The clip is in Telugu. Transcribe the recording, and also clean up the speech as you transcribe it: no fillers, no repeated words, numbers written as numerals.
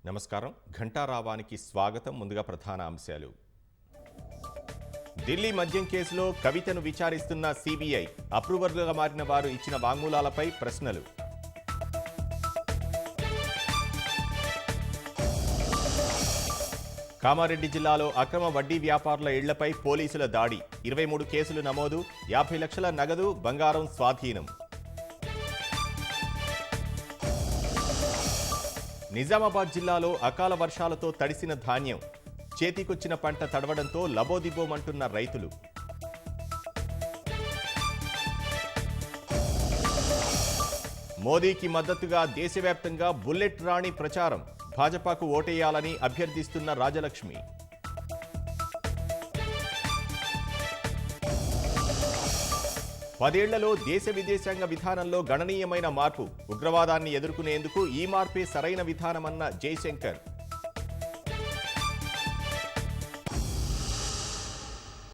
నమస్కారం. ఘంటారావానికి స్వాగతం. ముందుగా ప్రధాన అంశాలు. ఢిల్లీ మద్యం కేసులో కవితను విచారిస్తున్న సిబిఐ. అప్రూవర్లుగా మారిన వారు ఇచ్చిన వాంగ్మూలాలపై ప్రశ్నలు. కామారెడ్డి జిల్లాలో అక్రమ వడ్డీ వ్యాపారుల ఇళ్లపై పోలీసుల దాడి. 23 కేసులు నమోదు. 50 లక్షల నగదు, బంగారం స్వాధీనం. నిజామాబాద్ జిల్లాలో అకాల వర్షాలతో తడిసిన ధాన్యం. చేతికొచ్చిన పంట తడవడంతో లబోదిబోమంటున్న రైతులు. మోదీకి మద్దతుగా దేశవ్యాప్తంగా బుల్లెట్ రాణి ప్రచారం. భాజపాకు ఓటేయాలని అభ్యర్థిస్తున్న రాజలక్ష్మి. పదేళ్లలో దేశ విదేశాంగ విధానంలో గణనీయమైన మార్పు. ఉగ్రవాదాన్ని ఎదుర్కొనేందుకు ఈ మార్పే సరైన విధానమన్న జైశంకర్.